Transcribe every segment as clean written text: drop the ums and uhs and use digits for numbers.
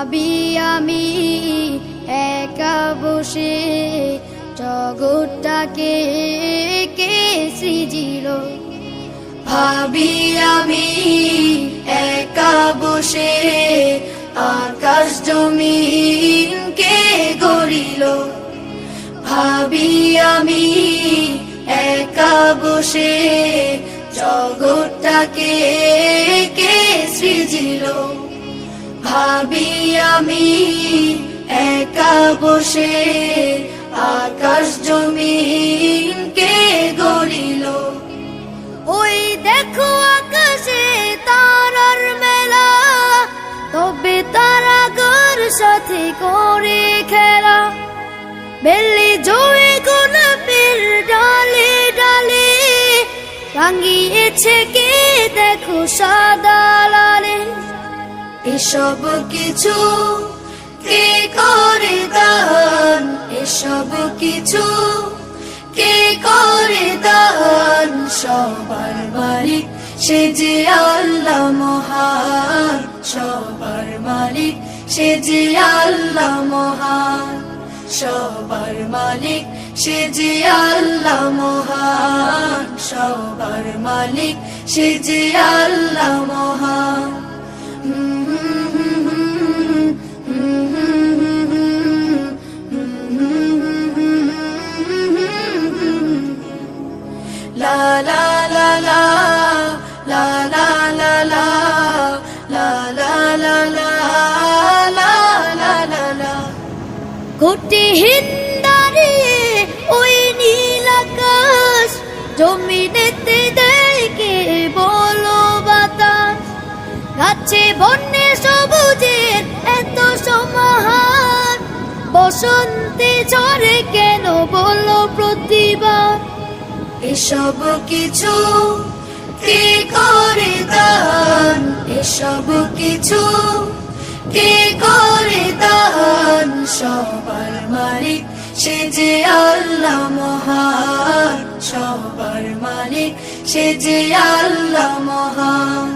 ভাবি আমি একা বসে জগৎটাকে কে সৃজিল। ভাবি আমি একা বসে আকাশ জমিন কে গড়িল। ভাবি আমি একা বসে জগৎটাকে কে সৃজিল। ভাবি আমি একা বসে আকাশ জমিন কে গড়িল। ওই দেখো আকাশে তারার মেলা, তবে তারাগর সাথে করে খেলা। বেলি জোড়ে গোলাপের ডালে ডালে রাঙিয়েছে কে দেখো সাদা লালে। এসব কিছু কে করে দান, এসব কিছু কে করে দান। সবার মালিক সে যে আল্লাহ মহান, সবার মালিক সে যে আল্লাহ মহান। সবার মালিক সে যে আল্লাহ মহান, সবার মালিক সে যে আল্লাহ মহান। লা লা লা লা লা লা লা লা লা লা লা লা লা লা লা। ঘটিহীন দাঁড়িয়ে ওই নীল আকাশ, জমিনেতে দেখে বলো বাতাস। গাছে বন্যে সবুজের এত সমাহার, বসন্তে ঝরে কেন বলো প্রতিবার। এসব কিছু কে করে দান, এসব কিছু কে করে দান। সবার মালিক সে যে আল্লাহ মহান, সবার মালিক সে যে আল্লাহ মহান।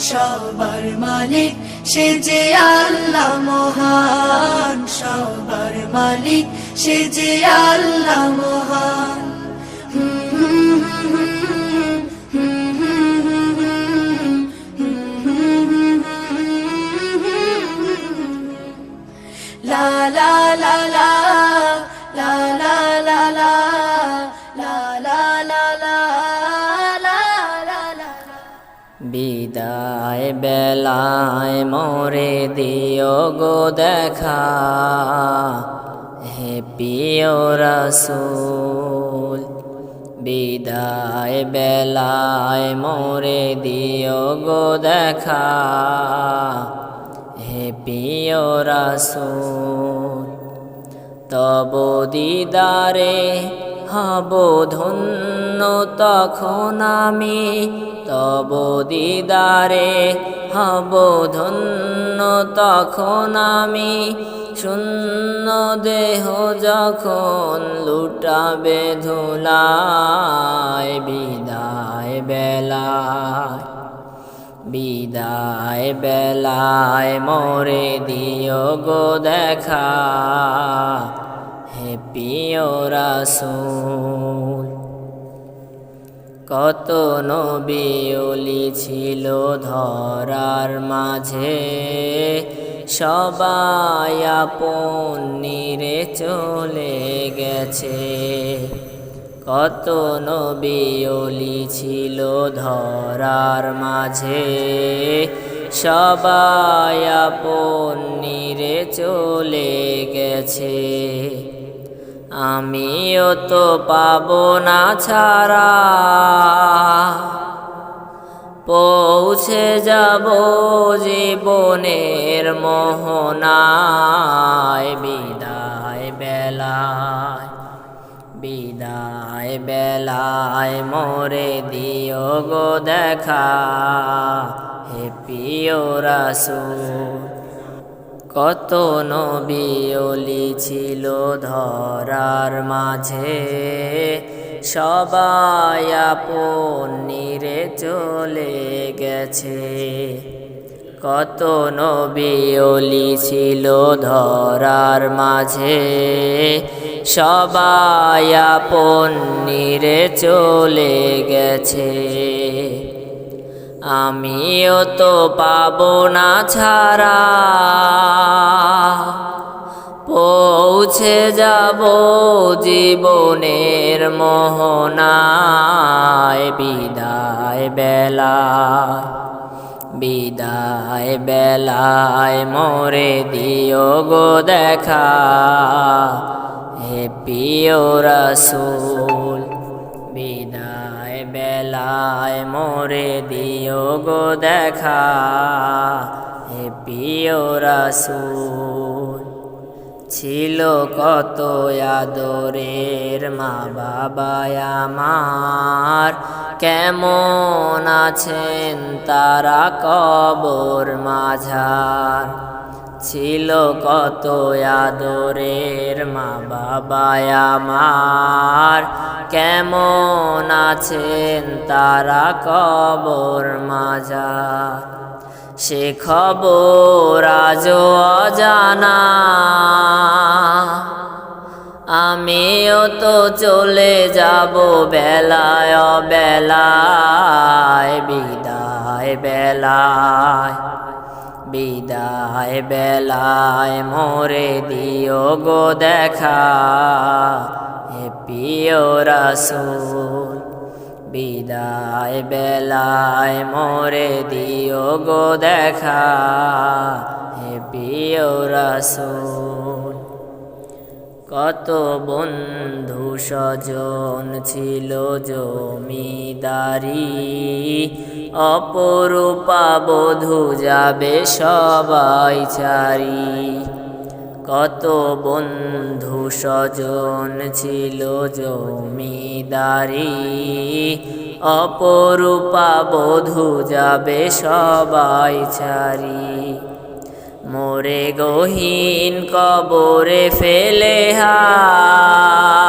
সবার মালিক সে যে আল্লাহ মহান, সবার মালিক সে যে আল্লাহ মহান। লা লা লা লা লা লা লা লা লা লা লা লা লা লা। বিদায় বেলায় মোরে দিও গো দেখা, হে প্রিয় রাসূল। বিদায় বেলায় মোরে দিও গো দেখা, হে প্রিয় রাসূল। তব দিদারে হব ধন্য তখন আমি, তব দিদারে হব ধন্য তখন আমি। শূন্য দেহ যখন লুটাবে ধুলায়, বিদায় বেলায়, বিদায় বেলায় মোরে দিও গো দেখা, হে প্রিয় রাসূল। কত নবী ওলি ছিল ধরার মাঝে, সবাই আপন নিরে চলে গেছে। কত নবী ওলি ছিল ধরার মাঝে, সবাই আপন নিরে চলে গেছে। আমিও তো পাবো না ছাড়া, পৌঁছে যাব জীবনের মোহনায়। বিদায় বেলায়, বিদায় বেলায় মোরে দিও গো দেখা, হে প্রিয় রাসূল। কত নবী ওলি ছিল ধরার মাঝে, সবাই আপন নিরে চলে গেছে। কত নবী ওলি ছিল ধরার মাঝে, সবাই আপন নিরে চলে গেছে। আমিও তো পাবো না ছাড়া, পৌঁছে যাব জীবনের মোহনায়। বিদায় বেলায়, বিদায় বেলায় মোরে দিও গো দেখা, হে প্রিয় রাসূল। বিদায় বেলায় মোরে দিও গো দেখা, হে প্রিয় রাসূল। ছিল কত আদরের মা বাবা আমার, কেমন আছেন তারা কবর মাঝার। ছিল কত আদরের মা বাবা আমার, কেমন আছেন তারা কবর মাঝার। সে খবর আজও অজানা, আমিও তো চলে যাব বেলায় বেলায়। বিদায় বেলায়, বিদায় বেলায় মোরে দিও গো দেখা, হে প্রিয় রাসূল। বিদায় বেলায় মোরে দিও গো দেখা, হে প্রিয় রাসূল। কত বন্ধু স্বজন ছিল জমিদারি, অপরূপা বধূ যাবে সবাই ছাড়ি। কত বন্ধু স্বজন ছিল জমিদারি, অপরূপা বধূ যাবে সবাই ছাড়ি। মোরে গহীন কবরে ফেলে হায়,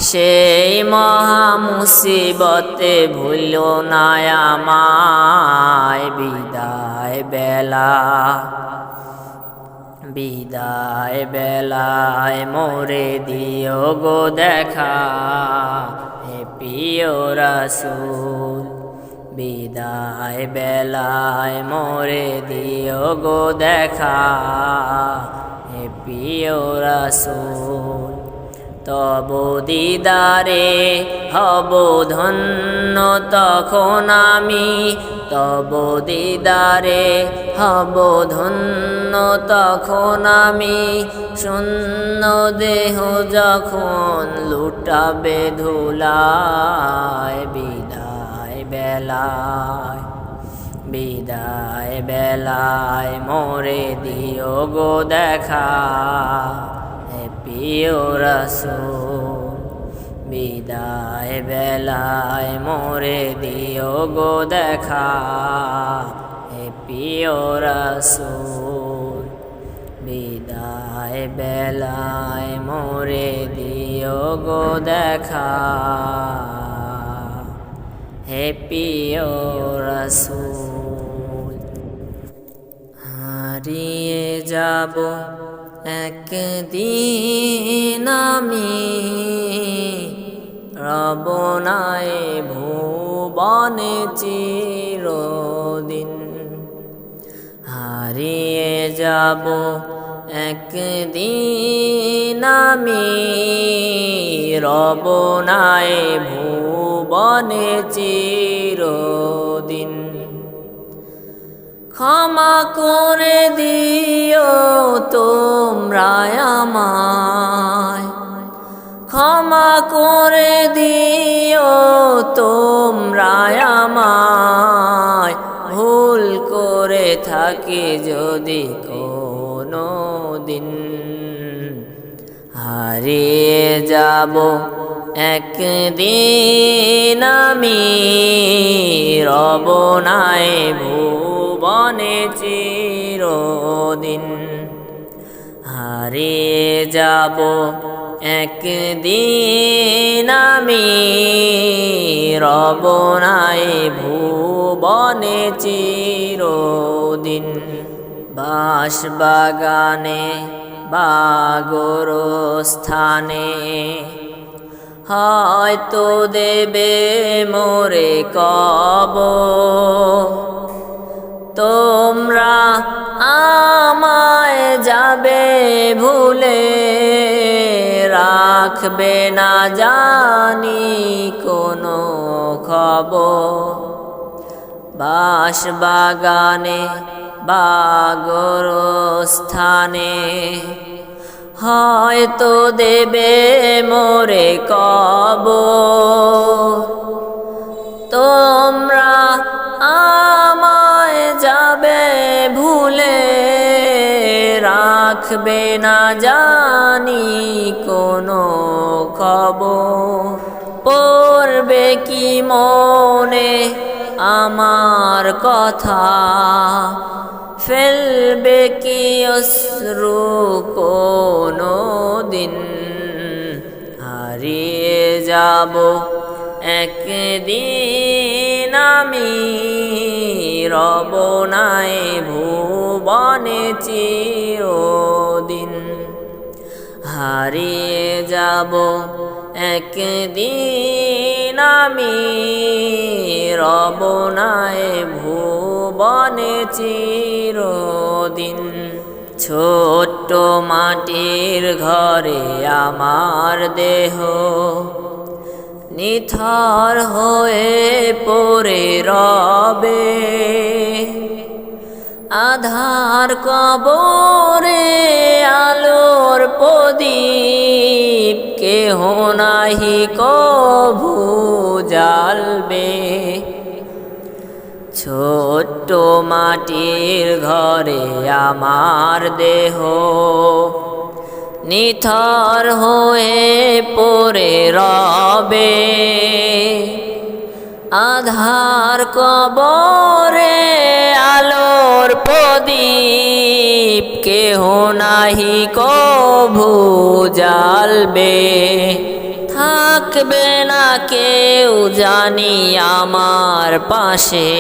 সেই মহা মুসিবতে ভুলো না আমায়। বিদায় বেলা, বিদায় বেলায় মোরে দিও গো দেখা, হে প্রিয় রাসূল। বিদায় বেলায় মোরে দিও গো দেখা, হে প্রিয় রাসূল। তব দিদারে হব ধন্য তখন আমি, তব দিদারে হব ধন্য তখন আমি। শূন্য দেহ যখন লুটাবে ধুলায়। বিদায় বেলায়, বিদায় বেলায় মোরে দিও গো দেখা, হে প্রিয় রাসূল। বিদায় বেলায় মোরে দিও গো দেখা, হে প্রিয় রাসূল। বিদায় বেলায় মোরে দিও গো দেখা, হে প্রিয় রাসূল। হারিয়ে যাব একদিন আমি, রব নাই ভুবনে চিরদিন। হারিয়ে যাব একদিন আমি, রব নাই ভুবনে চিরদিন। ক্ষমা করে দিও তোমরা আমায়, ক্ষমা করে দিও তোমরা আমায়। ভুল করে থাকি যদি কোনো দিন, হারিয়ে যাব একদিন আমি, রব নাই ভুবনে চিরদিন। হারিয়ে যাব একদিন আমি, রব নাই ভুবনে ভুবনে চিরদিন। বাঁশবাগানে বা গোরস্থানে হয়তো দেবে মোরে কবর। তোমরা আমায় যাবে ভুলে, রাখবে না জানি কোনো খবর। বাঁশবাগানে বা গোরস্থানে হয়তো দেবে মোরে কবর। তোমরা আমায় যাবে ভুলে, রাখবে না জানি কোনো খবর। পড়বে কি মনে আমার কথা, ফেলবে কি অশ্রু কোনো দিন। হারিয়ে যাব একদিন আমি, রব নাই ভুবনে চিরদিন। হারিয়ে যাব একদিন আমি, রব নাই ভুবনে চিরদিন। ছোট্ট মাটির ঘরে আমার দেহ নিথর হয়ে পড়ে রবে। আধার কবরে আলোর প্রদীপ, কেহ নাহি কভু জ্বালবে। ছোট্ট মাটির ঘরে আমার দেহ নিথর হয়ে পড়ে রবে। আধার কবরে আলোর প্রদীপ, কেহ নাহি কভু জ্বালবে। থাকবে না কেউ জানি আমার পাশে,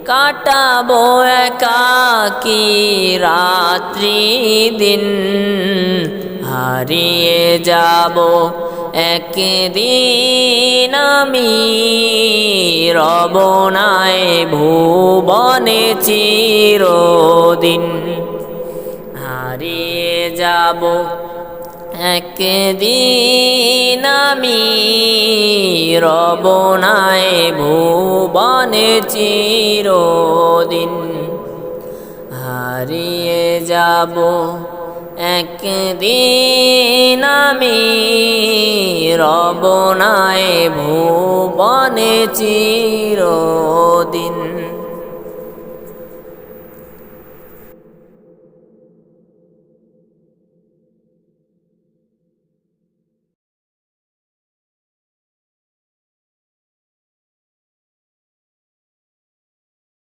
কাটাবো একাকী রাত্রি দিন। হারিয়ে যাব একদিন আমি, রব নাই ভুবনে চিরদিন। হারিয়ে যাব একদিন আমি, রব নাই ভুবনে চিরদিন। হারিয়ে যাব একদিন আমি, রব নাই ভুবনে চিরদিন।